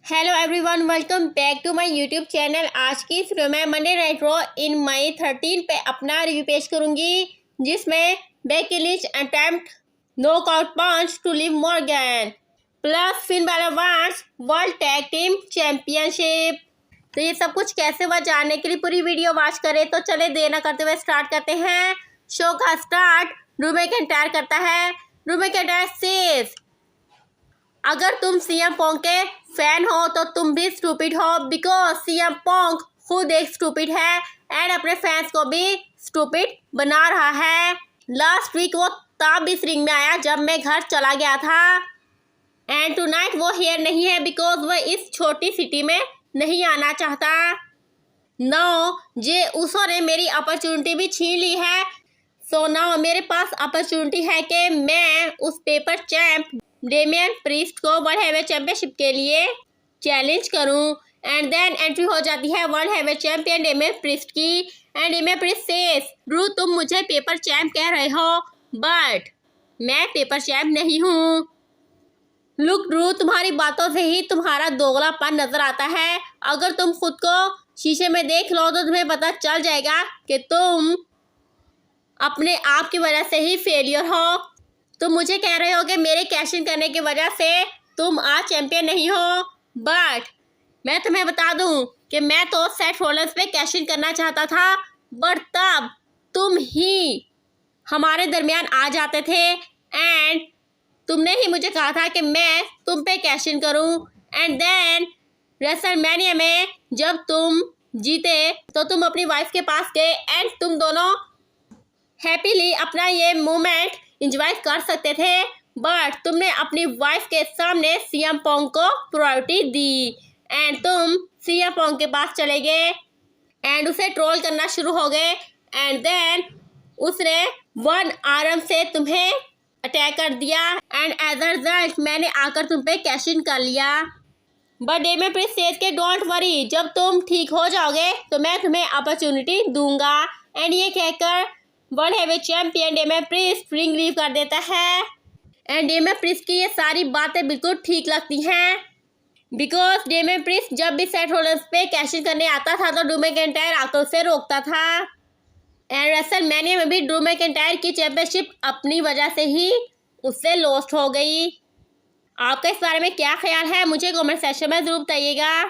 Hello everyone, welcome back to my YouTube channel. आज की इस वीडियो में Monday night Raw in May 13 पे अपना रिव्यू पेश करूंगी, जिसमें Becky Lynch attempt knockout punch to Liv Morgan plus Finn Balor wants world tag team championship. तो ये सब कुछ कैसे हुआ जानने के लिए पूरी वीडियो वॉच करें। तो चले देर न करते हुए स्टार्ट करते हैं। शो का स्टार्ट ड्रू मैकिंटायर करता है। ड्रू मैकिंटायर सेज, अगर तुम सीएम पोंग के फैन हो तो तुम भी स्टूपिड हो, बिकॉज सीएम पोंग खुद एक स्टूपिड है एंड अपने फैंस को भी स्टूपिड बना रहा है। लास्ट वीक वो तब इस रिंग में आया जब मैं घर चला गया था एंड टुनाइट वो हियर नहीं है बिकॉज वह इस छोटी सिटी में नहीं आना चाहता। नो जे उसो ने मेरी अपॉर्चुनिटी भी छीन ली है। सो नाउ मेरे पास अपॉर्चुनिटी है कि मैं उस पेपर चैंप डेमियन प्रीस्ट को वर्ल्ड हैवीवेट चैंपियनशिप के लिए चैलेंज करूं। एंड देन एंट्री हो जाती है world heavyweight champion Damian Priest की। And Damian Priest says, Drew तुम मुझे पेपर चैंप कह रहे हो बट मैं पेपर चैंप नहीं हूँ। लुक ड्रू, तुम्हारी बातों से ही तुम्हारा दोगलापन नजर आता है। अगर तुम खुद को शीशे में देख लो तो तुम्हें पता चल जाएगा कि तुम अपने आप की वजह से ही फेलियर हो। तुम मुझे कह रहे हो कि मेरे कैश इन करने की वजह से तुम आज चैंपियन नहीं हो, बट मैं तुम्हें बता दूं कि मैं तो सेथ रॉलिंस पे कैश इन करना चाहता था, बट तब तुम ही हमारे दरमियान आ जाते थे एंड तुमने ही मुझे कहा था कि मैं तुम पे कैश इन करूं। एंड देन रेसलमैनिया में जब तुम जीते तो तुम अपनी वाइफ के पास गए एंड तुम दोनों हैप्पीली अपना ये मोमेंट एंजॉय कर सकते थे, बट तुमने अपनी वाइफ के सामने सीएम पोंग को प्रायोरिटी दी एंड तुम सीएम पोंग के पास चले गए एंड उसे ट्रोल करना शुरू हो गए। एंड देन उसने वन आर्म से तुम्हें अटैक कर दिया एंड एज अ रिजल्ट मैंने आकर तुम पे कैश इन कर लिया। बट डेमियन प्रीस्ट सेज के डोंट वरी, जब तुम ठीक हो जाओगे तो मैं तुम्हें अपॉर्चुनिटी दूंगा। एंड ये कहकर world heavyweight champion Damian priest ring leave कर देता है। एंड डेमियन प्रीस्ट की ये सारी बातें बिल्कुल ठीक लगती हैं, बिकॉज डेमियन प्रीस्ट जब भी सेथ रॉलिंस पे कैश इन करने आता था तो ड्रू मैकिंटायर आकर उसे रोकता था। एंड रेसलमैनिया में भी ड्रू मैकिंटायर की चैंपियनशिप अपनी वजह से ही उससे लॉस्ट हो गई। आपका इस बारे में क्या ख्याल है मुझे कमेंट सेक्शन में जरूर बताइएगा।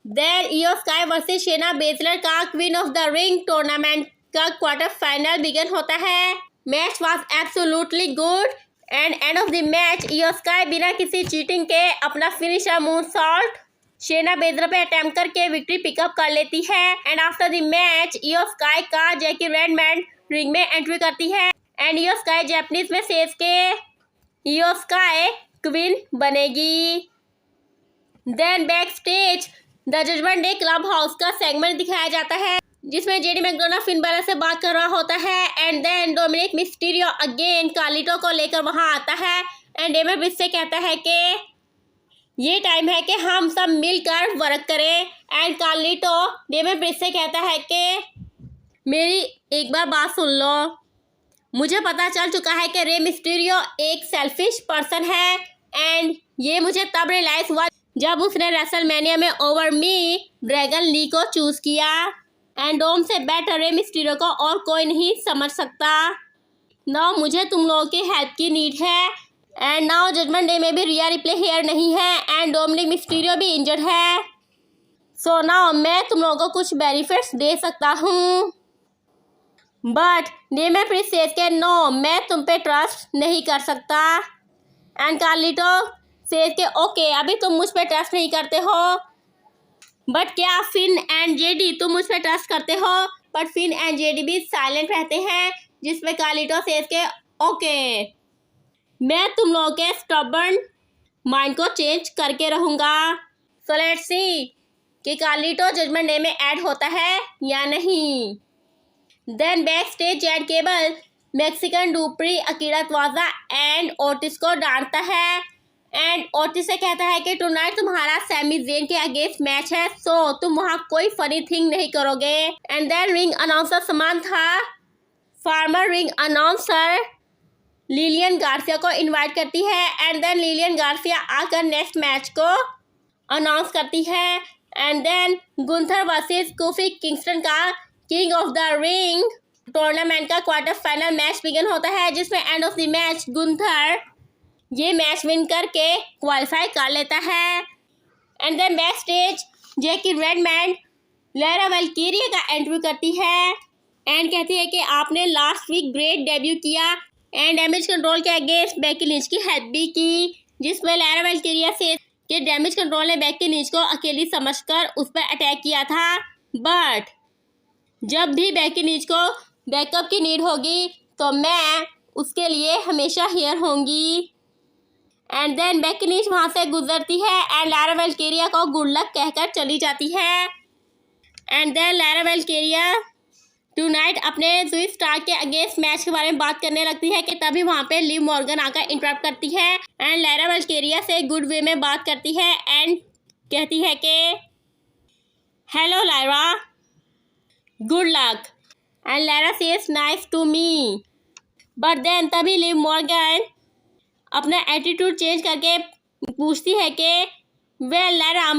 देन इयो स्काई वर्सेस शेना बेजलर का queen of the ring tournament का क्वार्टर फाइनल बिगिन होता है। Match was absolutely good and end of the match इयो स्काई बिना किसी चीटिंग के अपना फिनिशर मूनसॉल्ट शेना बेजलर पे अटेम्प्ट करके विक्ट्री पिकअप कर लेती है। एंड आफ्टर द मैच इयो स्काई का जैकी रेडमैन रिंग में एंट्री करती है एंड इयो स्काई जापानीज में सेज के इयो स्काई क्वीन बनेगी। Then back stage the judgement Day clubhouse का सेगमेंट दिखाया जाता है, जिसमें जेडी मैकडोनाल्ड फिन बैलर से बात कर रहा होता है। And then Dominik Mysterio again Carlito को लेकर वहां आता है एंड डेमियन प्रीस्ट से कहता है कि ये टाइम है कि हम सब मिलकर वर्क करें। एंड कार्लिटो डेमियन प्रीस्ट से कहता है कि मेरी एक बार बात सुन लो, मुझे पता चल चुका है कि रे मिस्टीरियो एक सेल्फिश पर्सन है एंड ये मुझे तब रियलाइज हुआ जब उसने रेसलमैनिया में ओवर मी ड्रैगन ली को चूज किया। एंड डोम से बेटर रे मिस्टीरियो को और कोई नहीं समझ सकता। नाउ मुझे तुम लोगों की हेल्प की नीड है एंड नाउ जजमेंट डे में भी रिया रिप्ले हेयर नहीं है एंड डोमिनिक मिस्टीरियो भी इंजर्ड है। सो नाउ मैं तुम लोगों को कुछ बेनिफिट्स दे सकता हूँ, बट डेमियन प्रीस्ट सेज के नो मैं तुम पे ट्रस्ट नहीं कर सकता। एंड कार्लिटो सेज के ओके अभी तुम मुझ पे ट्रस्ट नहीं करते हो, बट क्या फिन एंड जेडी तुम मुझ पे ट्रस्ट करते हो? बट फिन एंड जेडी भी साइलेंट रहते हैं, जिसमें कार्लिटो सेज के ओके मैं तुम लोगों के स्टबर्न माइंड को चेंज करके रहूँगा। सो लेट्स सी कि कार्लिटो जजमेंट डे में ऐड होता है या नहीं। Then back stage Chad Gable Maxxine Dupri Akira Tozawa and Otis को डांटता है एंड ओटिस से कहता है कि टुनाइट तुम्हारा सैमी जेन के अगेंस्ट मैच है, सो तुम वहाँ कोई फनी थिंग नहीं करोगे। And then ring announcer Samantha former ring announcer Lillian Garcia को इनवाइट करती है एंड देन लिलियन गार्सिया आकर नेक्स्ट मैच को अनाउंस करती है। And then Gunther versus Kofi Kingston का king of the ring tournament का क्वार्टर फाइनल मैच बिगिन होता है, जिसमें end of the match Gunther ये मैच विन करके क्वालिफाई कर लेता है। And then back stage Jackie Redmond Lyra Valkyria का इंटरव्यू करती है एंड कहती है कि आपने लास्ट वीक ग्रेट डेब्यू किया एंड डैमेज कंट्रोल के अगेंस्ट बेकी लिंच की हेल्प भी की, जिसमें लैरा वैल्किरिया से कि डैमेज कंट्रोल ने बेकी लिंच को अकेली समझकर उस पर अटैक किया था, बट जब भी बेकी लिंच को बैकअप की नीड होगी तो मैं उसके लिए हमेशा हियर होंगी। एंड देन बेकी लिंच वहाँ से गुजरती है एंड लैरा वैल्किरिया को गुड लक कहकर चली जाती है। एंड देन लैरा वैल्किरिया टुनाइट अपने जुई स्टार्क के अगेंस्ट मैच के बारे में बात करने लगती है कि तभी वहाँ पे लिव मॉर्गन आकर इंटरप्ट करती है एंड लैरा वैल्किरिया से गुड वे में बात करती है एंड कहती है कि hello Lyra, good luck. And Lyra says nice to me, but then तभी लिव मॉर्गन अपना एटीट्यूड चेंज करके पूछती है कि वेल लैरा,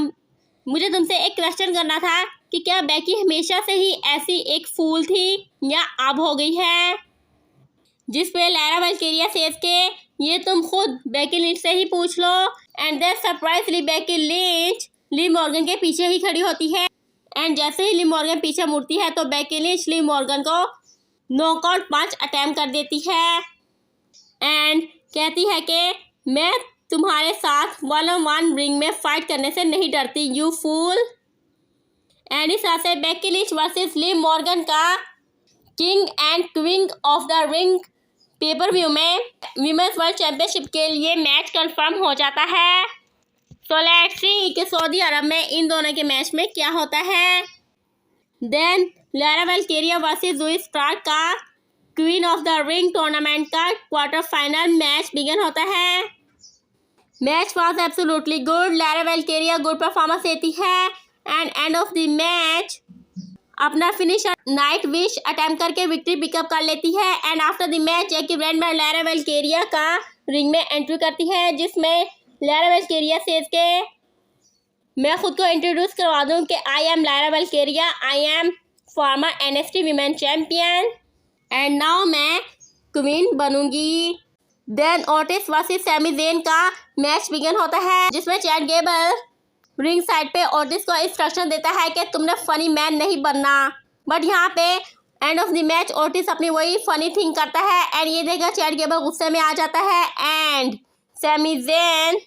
मुझे तुमसे एक क्वेश्चन करना था कि क्या बेकी हमेशा से ही ऐसी एक फूल थी या अब हो गई है, जिस पे लैरा वैल्किरिया सेज के ये तुम खुद बेकी लिंच से ही पूछ लो। And then surprisingly Becky Lynch Liv Morgan के पीछे ही खड़ी होती है एंड जैसे ही लिव मॉर्गन पीछे मुड़ती है तो बेकी लिंच लिव मॉर्गन को नॉकआउट पंच अटेम्प्ट कर देती है एंड कहती है कि मैं तुम्हारे साथ 1-on-1 रिंग में फाइट करने से नहीं डरती, यू फूल। एंड इस तरह से Becky Lynch versus Liv Morgan का king and queen of the ring pay per view में विमेंस वर्ल्ड चैंपियनशिप के लिए मैच कंफर्म हो जाता है। सो लेट्स सी कि सऊदी अरब में इन दोनों के मैच में क्या होता है। Then Lyra Valkyria versus Zoey Stark का queen of the ring tournament का क्वार्टर फाइनल मैच बिगिन होता है। Match was absolutely good, Lyra Valkyria good performance देती है and end of the match अपना फिनिश नाइट विश अटेम्प्ट करके victory pick up कर लेती है। And after the match Jackie Redmond Lyra Valkyria का रिंग में एंट्री करती है, जिसमें लैरा वैल्किरिया सेज के मैं खुद को इंट्रोड्यूस करवा दूं कि I am Lyra Valkyria, I am former NXT women champion and now मैं क्वीन बनूंगी। Then Otis versus Sami Zayn का मैच बिगिन होता है, जिसमें चैट गेबल रिंग साइड पे ओटिस को इंस्ट्रक्शन देता है कि तुमने फनी मैन नहीं बनना, बट यहाँ पे and of the match Otis अपनी वही फनी थिंग करता है एंड ये देखकर चैट गेबल गुस्से में आ जाता है and Sami Zayn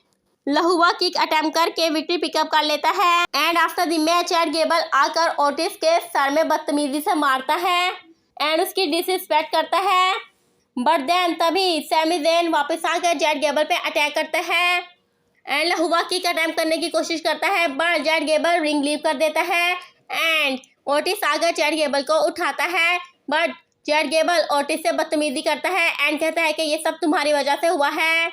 helluva kick attempt करके विक्ट्री पिकअप कर लेता है। And after the match Chad Gable आकर ओटिस के सर में बदतमीजी से मारता है एंड उसकी डिसरिस्पेक्ट करता है, बट देन तभी सैमी ज़ेन वापस आकर चैट गेबल पे अटैक करता है एंड लहुआ किक अटेम्प्ट करने की कोशिश करता है, but chat Gable ring leave कर देता है एंड ओटिस आकर चैट गेबल को उठाता है, बट चैट गेबल ओटिस से बदतमीजी करता है एंड कहता है कि ये सब तुम्हारी वजह से हुआ है।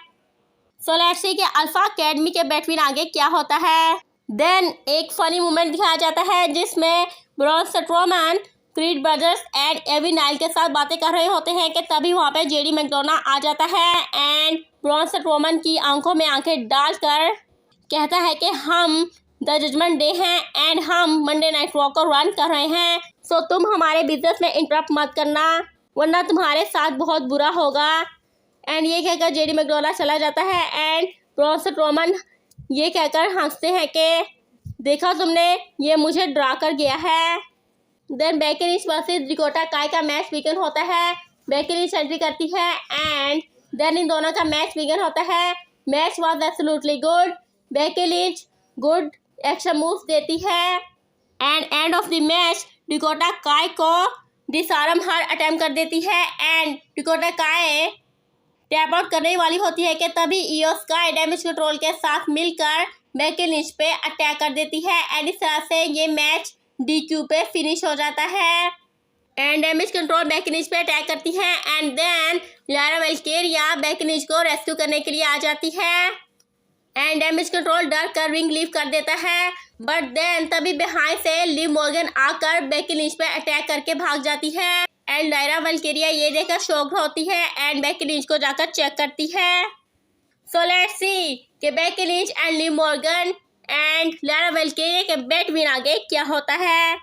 सो लेट्स सी कि अल्फा अकेडमी के बिटवीन आगे क्या होता है। देन एक फनी मोमेंट दिखाया जाता है, जिसमें Braun Strowman Creed Brothers and Ivy Nile के साथ बातें कर रहे होते हैं कि तभी वहाँ पे जेडी मैकडोना आ जाता है एंड ब्रॉन स्ट्रोमैन की आंखों में आंखें डालकर कहता है कि हम द जजमेंट डे हैं एंड हम मंडे नाइट रॉ को रन कर रहे हैं, सो तुम हमारे बिजनेस में इंटरप्ट मत करना वरना तुम्हारे साथ बहुत बुरा होगा। एंड ये कहकर जेडी मैकडोना चला जाता है एंड ब्रॉन स्ट्रोमैन ये कहकर हंसते हैं कि देखा तुमने, ये मुझे डरा कर गया है। Then Becky Lynch versus Dakota Kai का मैच बिगिन होता है। बेकी लिंच एंट्री करती है एंड देन इन दोनों का मैच बिगिन होता है। Match was absolutely good, Becky Lynch good action moves देती है and end of the match Dakota काई को डिसआर्म हर अटेम्प्ट कर देती है एंड डकोटा काई टैप आउट करने वाली होती है कि तभी इयो स्काई डैमेज कंट्रोल के साथ मिलकर बेकी लिंच पे अटैक कर देती है एंड इस तरह से ये मैच DQ पे फिनिश हो जाता है and damage control Becky Lynch पे अटैक करती है and then Lyra वैल्किरिया Becky Lynch को रेस्क्यू करने के लिए आ जाती है एंड डैमेज कंट्रोल डर कर रिंग लीव कर देता है, बट देन तभी बिहाइंड से लिव मॉर्गन आकर बेकी लिंच पे अटैक करके भाग जाती है एंड लैरा वैल्किरिया ये देखकर शॉक्ड होती है एंड बेकी लिंच को जाकर चेक करती है। सो लेट्स सी कि Becky Lynch and Liv Morgan and Lyra वेलके के बेट विन आगे क्या होता है।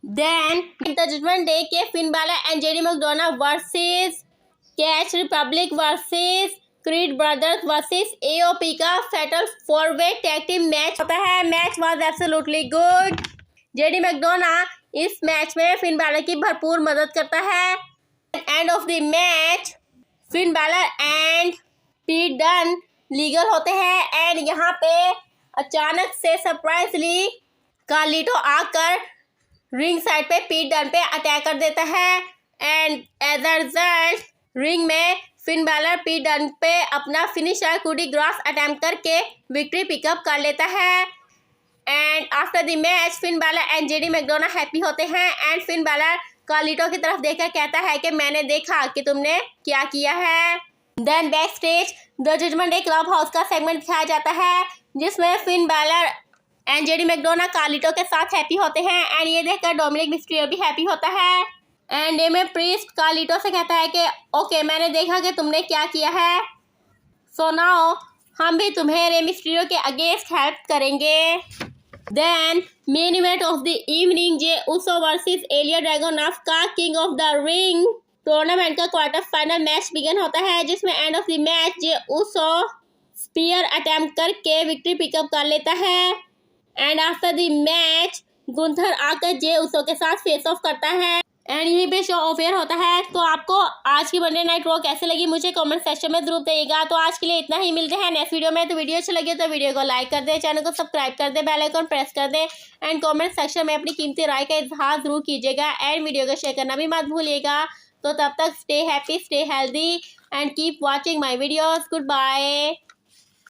देन द जजमेंट डे के Finn Balor and JD McDonagh versus Catch Republic versus Creed Brothers versus AOP का फैटल 4-वे टैग टीम मैच होता है। Match was absolutely good. JD McDonagh इस मैच में फिन बालर की भरपूर मदद करता है। End of the match Finn Balor and Pete done legal होते हैं एंड यहाँ पे अचानक से सरप्राइजली कार्लिटो आकर रिंग साइड पे पीट डन पे अटैक कर देता है and as a result ring में फिन बालर पीट डन पे अपना फिनिशर कूडी ग्रास अटेम्प्ट करके विक्ट्री पिकअप कर लेता है। And after the match Finn Balor and JD McDonagh happy होते हैं एंड फिन बालर कार्लिटो की तरफ देखकर कहता है कि मैंने देखा कि तुमने क्या किया है। Then back stage the judgement Day clubhouse का सेगमेंट दिखाया जाता है जिसमें Finn Balor and JD McDonagh Carlito के साथ हैप्पी होते हैं एंड ये देखकर डोमिनिक मिस्टीरियो भी हैप्पी होता है। एंड डेमियन प्रीस्ट कार्लिटो से कहता है कि ओके मैंने देखा कि तुमने क्या किया है, सो नाउ हम भी तुम्हें रे मिस्टीरियो के अगेंस्ट हेल्प करेंगे। Then main event of the evening Jey Uso versus Ilja Dragunov का king of the ring tournament का क्वार्टर फाइनल मैच बिगन होता है जिसमें end of the match Jey Uso spear attempt करके victory pick up कर लेता है and after the match Gunther आकर जे उसो के साथ फेस ऑफ करता है एंड यहीं पे शो ऑफेयर होता है। तो आपको आज की मंडे नाइट रॉ कैसे लगी मुझे कमेंट सेक्शन में जरूर बताइएगा। तो आज के लिए इतना ही, मिलते हैं नेक्स्ट वीडियो में। तो वीडियो अच्छी लगी तो वीडियो को लाइक कर दे, चैनल को सब्सक्राइब कर दे, बेल आइकन प्रेस कर दे एंड कमेंट सेक्शन में अपनी कीमती राय का इजहार जरूर कीजिएगा एंड वीडियो को शेयर करना भी मत भूलिएगा। तो तब तक stay happy, stay healthy and keep watching my videos. Good bye.